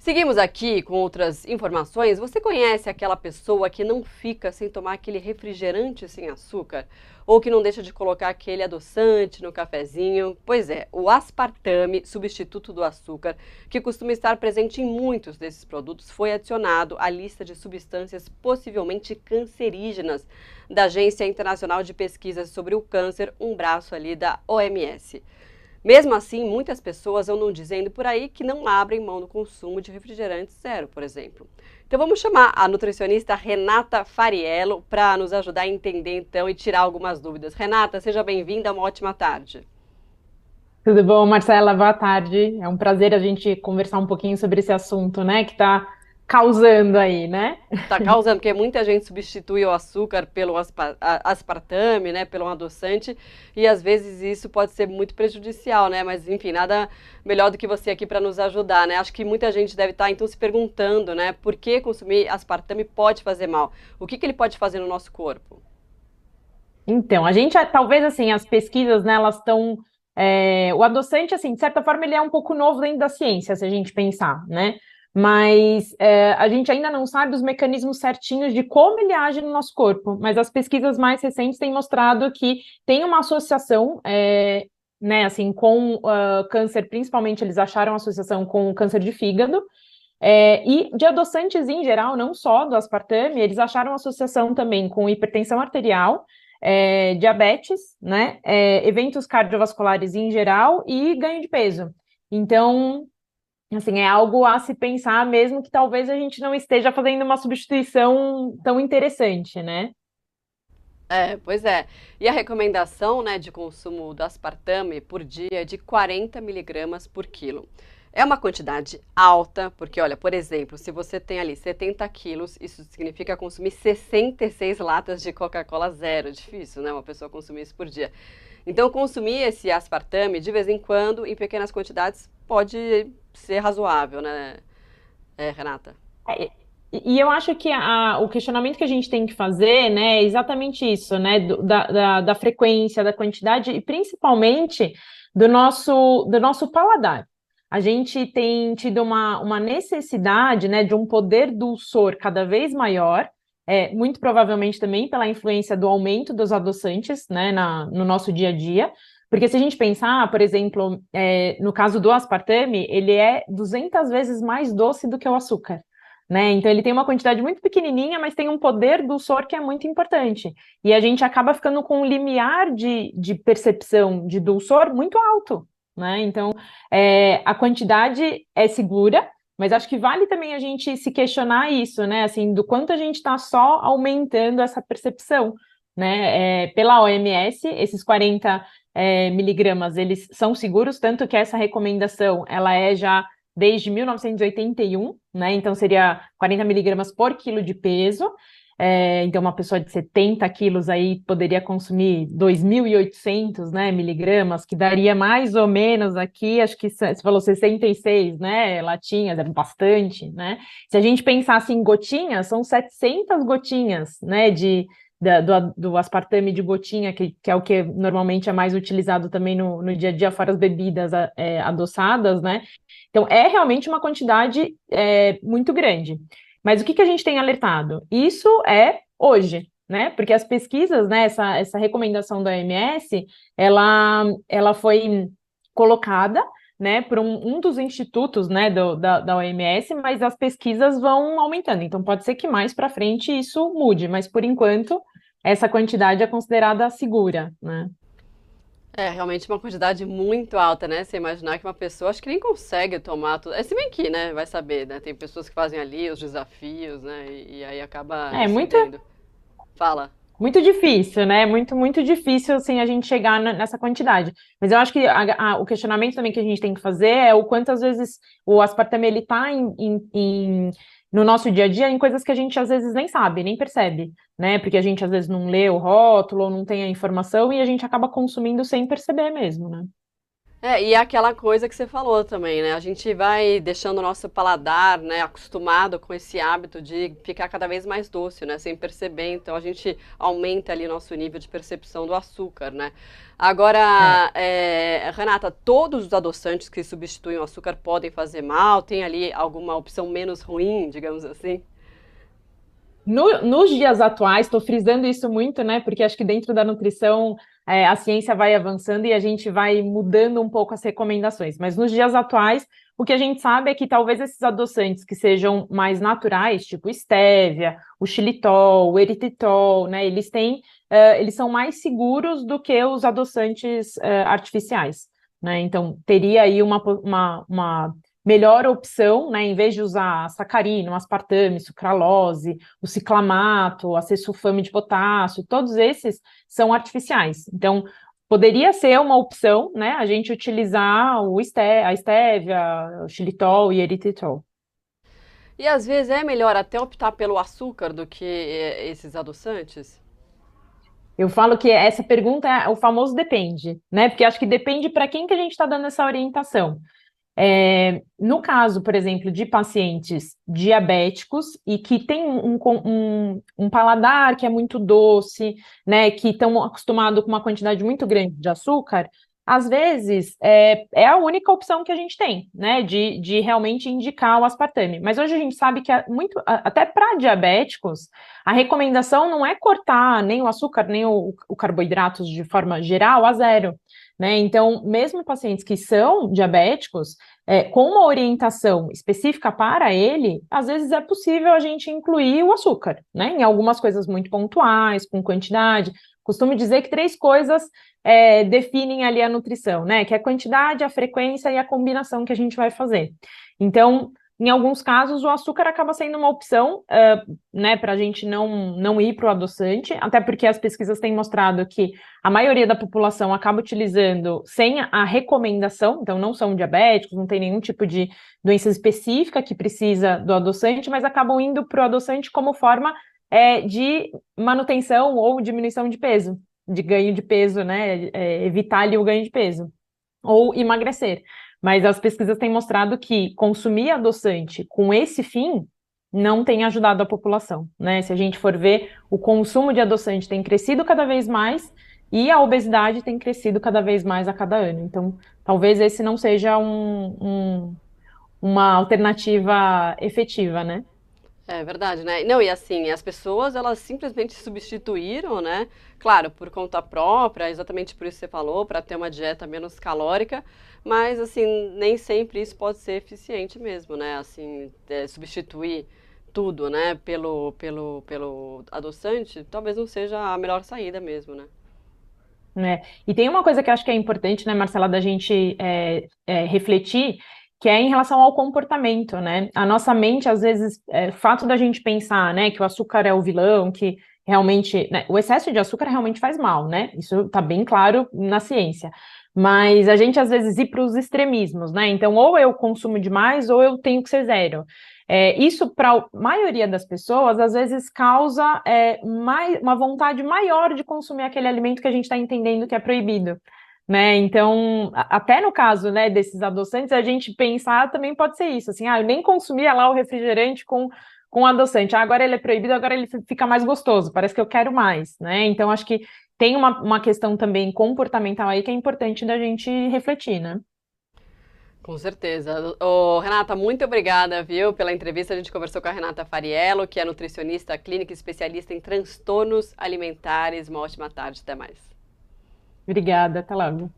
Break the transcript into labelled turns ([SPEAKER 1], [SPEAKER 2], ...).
[SPEAKER 1] Seguimos aqui com outras informações. Você conhece aquela pessoa que não fica sem tomar aquele refrigerante sem açúcar? Ou que não deixa de colocar aquele adoçante no cafezinho? Pois é, o aspartame, substituto do açúcar, que costuma estar presente em muitos desses produtos, foi adicionado à lista de substâncias possivelmente cancerígenas da Agência Internacional de Pesquisas sobre o Câncer, um braço ali da OMS. Mesmo assim, muitas pessoas andam dizendo por aí que não abrem mão do consumo de refrigerante zero, por exemplo. Então vamos chamar a nutricionista Renata Fariello para nos ajudar a entender então e tirar algumas dúvidas. Renata, seja bem-vinda, uma ótima tarde.
[SPEAKER 2] Tudo bom, Marcela? Boa tarde. É um prazer a gente conversar um pouquinho sobre esse assunto, né, que está causando aí, né?
[SPEAKER 1] Tá causando, porque muita gente substitui o açúcar pelo aspartame, né, pelo adoçante, e às vezes isso pode ser muito prejudicial, né? Mas enfim, nada melhor do que você aqui para nos ajudar, né? Acho que muita gente deve estar então se perguntando, né, por que consumir aspartame pode fazer mal? O que ele pode fazer no nosso corpo?
[SPEAKER 2] Então, talvez assim, as pesquisas, né, elas estão. O adoçante, assim, de certa forma, ele é um pouco novo dentro da ciência, se a gente pensar, né? Mas a gente ainda não sabe os mecanismos certinhos de como ele age no nosso corpo. Mas as pesquisas mais recentes têm mostrado que tem uma associação, né, assim, com câncer, principalmente eles acharam associação com o câncer de fígado. E de adoçantes em geral, não só do aspartame, eles acharam associação também com hipertensão arterial, diabetes, né, eventos cardiovasculares em geral e ganho de peso. Então, assim, é algo a se pensar mesmo que talvez a gente não esteja fazendo uma substituição tão interessante, né?
[SPEAKER 1] É, pois é. E a recomendação, né, de consumo do aspartame por dia é de 40 miligramas por quilo. É uma quantidade alta, porque, olha, por exemplo, se você tem ali 70 quilos, isso significa consumir 66 latas de Coca-Cola zero. Difícil, né, uma pessoa consumir isso por dia. Então, consumir esse aspartame de vez em quando, em pequenas quantidades, pode ser razoável, né, Renata?
[SPEAKER 2] É, e eu acho que o questionamento que a gente tem que fazer, né, é exatamente isso, né, da frequência, da quantidade e principalmente do nosso paladar. A gente tem tido uma necessidade, né, de um poder dulçor cada vez maior, muito provavelmente também pela influência do aumento dos adoçantes, né, no nosso dia a dia. Porque se a gente pensar, por exemplo, no caso do aspartame, ele é 200 vezes mais doce do que o açúcar, né? Então ele tem uma quantidade muito pequenininha, mas tem um poder dulçor que é muito importante. E a gente acaba ficando com um limiar de percepção de dulçor muito alto, né? Então a quantidade é segura, mas acho que vale também a gente se questionar isso, né? Assim, do quanto a gente está só aumentando essa percepção, né? Pela OMS, esses 40 miligramas, eles são seguros, tanto que essa recomendação, ela é já desde 1981, né? Então seria 40 miligramas por quilo de peso. Então, uma pessoa de 70 quilos aí poderia consumir 2.800, né, miligramas, que daria mais ou menos aqui, acho que você falou 66, né, latinhas, é bastante, né? Se a gente pensasse em gotinhas, são 700 gotinhas, né, do aspartame de gotinha, que é o que normalmente é mais utilizado também no dia a dia, fora as bebidas adoçadas, né? Então, é realmente uma quantidade muito grande. Mas o que a gente tem alertado? Isso é hoje, né? Porque as pesquisas, né, essa recomendação da OMS, ela foi colocada, né, por um dos institutos, né, da OMS, mas as pesquisas vão aumentando. Então, pode ser que mais para frente isso mude, mas por enquanto, essa quantidade é considerada segura, né?
[SPEAKER 1] É realmente uma quantidade muito alta, né? Você imaginar que uma pessoa acho que nem consegue tomar tudo. É, se bem que, né? Vai saber, né? Tem pessoas que fazem ali os desafios, né? E aí acaba
[SPEAKER 2] É muito,
[SPEAKER 1] excedendo. Fala.
[SPEAKER 2] muito difícil, né? Muito, muito difícil, assim, a gente chegar nessa quantidade. Mas eu acho que o questionamento também que a gente tem que fazer é o quanto, às vezes, o aspartame, ele tá no nosso dia a dia em coisas que a gente, às vezes, nem sabe, nem percebe, né? Porque a gente, às vezes, não lê o rótulo ou não tem a informação e a gente acaba consumindo sem perceber mesmo, né?
[SPEAKER 1] E aquela coisa que você falou também, né? A gente vai deixando o nosso paladar, né, acostumado com esse hábito de ficar cada vez mais doce, né, sem perceber. Então a gente aumenta ali nosso nível de percepção do açúcar, né?
[SPEAKER 2] É.
[SPEAKER 1] Agora, Renata, todos os adoçantes que substituem o açúcar podem fazer mal? Tem ali alguma opção menos ruim, digamos assim?
[SPEAKER 2] Nos dias atuais, estou frisando isso muito, né? Porque acho que dentro da nutrição a ciência vai avançando e a gente vai mudando um pouco as recomendações. Mas nos dias atuais, o que a gente sabe é que talvez esses adoçantes que sejam mais naturais, tipo stevia, o xilitol, o eritritol, né? Eles são mais seguros do que os adoçantes artificiais, né? Então teria aí uma melhor opção, né? Em vez de usar sacarina, aspartame, sucralose, o ciclamato, a acesulfame de potássio, todos esses são artificiais. Então, poderia ser uma opção, né, a gente utilizar a estévia, o xilitol e eritritol.
[SPEAKER 1] E às vezes é melhor até optar pelo açúcar do que esses adoçantes?
[SPEAKER 2] Eu falo que essa pergunta é o famoso depende, né? Porque acho que depende para quem que a gente está dando essa orientação. No caso, por exemplo, de pacientes diabéticos e que têm um paladar que é muito doce, né, que estão acostumados com uma quantidade muito grande de açúcar, às vezes é a única opção que a gente tem, né, de realmente indicar o aspartame. Mas hoje a gente sabe que até para diabéticos, a recomendação não é cortar nem o açúcar, nem o carboidratos de forma geral a zero. Né? Então, mesmo pacientes que são diabéticos, com uma orientação específica para ele, às vezes é possível a gente incluir o açúcar, né? Em algumas coisas muito pontuais, com quantidade. Costumo dizer que três coisas definem ali a nutrição, né? Que é a quantidade, a frequência e a combinação que a gente vai fazer. Então, em alguns casos, o açúcar acaba sendo uma opção, né, para a gente não ir para o adoçante, até porque as pesquisas têm mostrado que a maioria da população acaba utilizando sem a recomendação, então não são diabéticos, não tem nenhum tipo de doença específica que precisa do adoçante, mas acabam indo para o adoçante como forma de manutenção ou diminuição de peso, de ganho de peso, né? Evitar ali o ganho de peso ou emagrecer. Mas as pesquisas têm mostrado que consumir adoçante com esse fim não tem ajudado a população, né? Se a gente for ver, o consumo de adoçante tem crescido cada vez mais e a obesidade tem crescido cada vez mais a cada ano. Então, talvez esse não seja uma alternativa efetiva, né?
[SPEAKER 1] É verdade, né? Não, e assim, as pessoas, elas simplesmente substituíram, né? Claro, por conta própria, exatamente por isso que você falou, para ter uma dieta menos calórica, mas assim, nem sempre isso pode ser eficiente mesmo, né? Assim, substituir tudo, né, pelo adoçante, talvez não seja a melhor saída mesmo, né?
[SPEAKER 2] Né? E tem uma coisa que eu acho que é importante, né, Marcela, da gente refletir, que é em relação ao comportamento, né? A nossa mente, às vezes, o fato da gente pensar, né, que o açúcar é o vilão, que realmente, né, o excesso de açúcar realmente faz mal, né? Isso está bem claro na ciência. Mas a gente, às vezes, ir para os extremismos, né? Então, ou eu consumo demais, ou eu tenho que ser zero. Isso, para a maioria das pessoas, às vezes causa uma vontade maior de consumir aquele alimento que a gente está entendendo que é proibido. Né? Então, até no caso, né, desses adoçantes, a gente pensar também pode ser isso, assim, eu nem consumia lá o refrigerante com adoçante, agora ele é proibido, agora ele fica mais gostoso, parece que eu quero mais, né? Então, acho que tem uma questão também comportamental aí que é importante da gente refletir, né?
[SPEAKER 1] Com certeza. Ô, Renata, muito obrigada, viu, pela entrevista. A gente conversou com a Renata Fariello, que é nutricionista clínica e especialista em transtornos alimentares. Uma ótima tarde, até mais.
[SPEAKER 2] Obrigada, até logo.